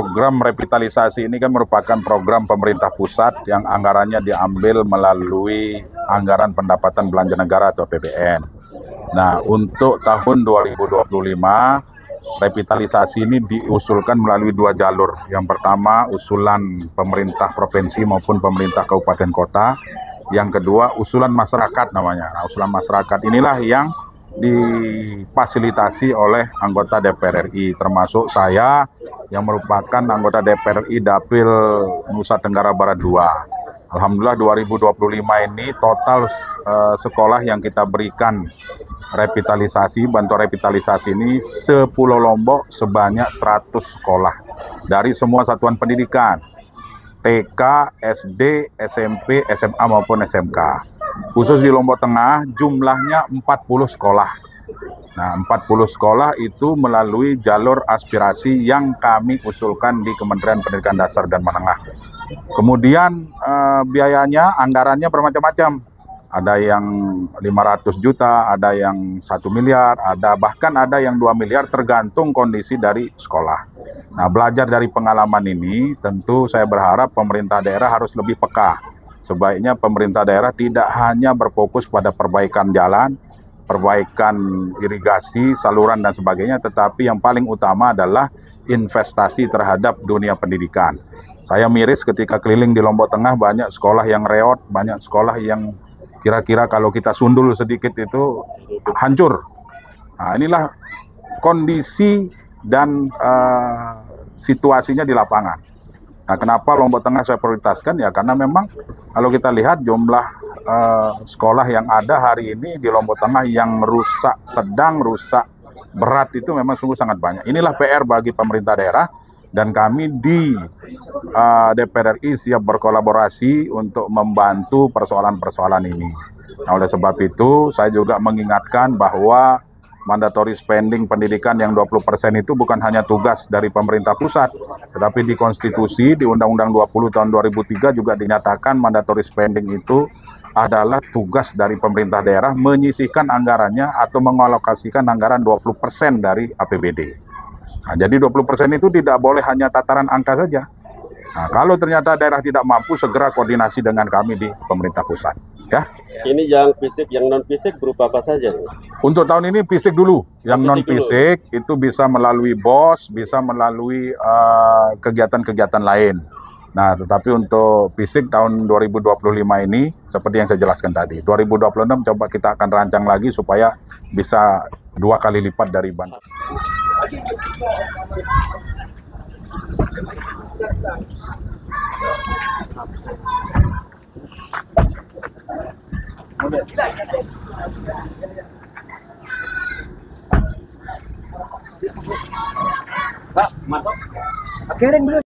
program revitalisasi ini kan merupakan program pemerintah pusat yang anggarannya diambil melalui anggaran pendapatan belanja negara atau APBN. Nah, untuk tahun 2025, revitalisasi ini diusulkan melalui 2 jalur. Yang pertama, usulan pemerintah provinsi maupun pemerintah kabupaten kota. Yang kedua, usulan masyarakat namanya. Nah, usulan masyarakat inilah yang difasilitasi oleh anggota DPR RI, termasuk saya yang merupakan anggota DPR RI Dapil Nusa Tenggara Barat 2. Alhamdulillah 2025 ini total sekolah yang kita berikan revitalisasi, bantuan revitalisasi ini sepulau Lombok sebanyak 100 sekolah dari semua satuan pendidikan, TK, SD, SMP, SMA maupun SMK. Khusus di Lombok Tengah jumlahnya 40 sekolah. Nah, 40 sekolah itu melalui jalur aspirasi yang kami usulkan di Kementerian Pendidikan Dasar dan Menengah. Kemudian biayanya, anggarannya bermacam-macam. Ada yang 500 juta, ada yang 1 miliar, bahkan ada yang 2 miliar tergantung kondisi dari sekolah. Nah, belajar dari pengalaman ini, tentu saya berharap pemerintah daerah harus lebih peka. Sebaiknya pemerintah daerah tidak hanya berfokus pada perbaikan jalan, perbaikan irigasi, saluran dan sebagainya, tetapi yang paling utama adalah investasi terhadap dunia pendidikan. Saya miris ketika keliling di Lombok Tengah, banyak sekolah yang reot, banyak sekolah yang kira-kira kalau kita sundul sedikit itu hancur. Nah, inilah kondisi dan situasinya di lapangan. Nah, kenapa Lombok Tengah saya prioritaskan? Ya karena memang kalau kita lihat jumlah sekolah yang ada hari ini di Lombok Tengah yang rusak sedang, rusak berat itu memang sungguh sangat banyak. Inilah PR bagi pemerintah daerah dan kami di DPR RI siap berkolaborasi untuk membantu persoalan-persoalan ini. Nah, oleh sebab itu saya juga mengingatkan bahwa mandatory spending pendidikan yang 20% itu bukan hanya tugas dari pemerintah pusat, tetapi di konstitusi, di Undang-Undang 20 tahun 2003 juga dinyatakan mandatory spending itu adalah tugas dari pemerintah daerah menyisihkan anggarannya atau mengalokasikan anggaran 20% dari APBD. Nah, jadi 20% itu tidak boleh hanya tataran angka saja. Nah, kalau ternyata daerah tidak mampu, segera koordinasi dengan kami di pemerintah pusat. Ya. Ini yang fisik, yang non fisik berupa apa saja? Untuk tahun ini fisik dulu. Yang non fisik itu bisa melalui BOS, bisa melalui kegiatan-kegiatan lain. Nah, tetapi untuk fisik tahun 2025 ini seperti yang saya jelaskan tadi. 2026 coba kita akan rancang lagi supaya bisa 2 kali lipat dari bantuan. Pak, masuk. Akhirnya belum.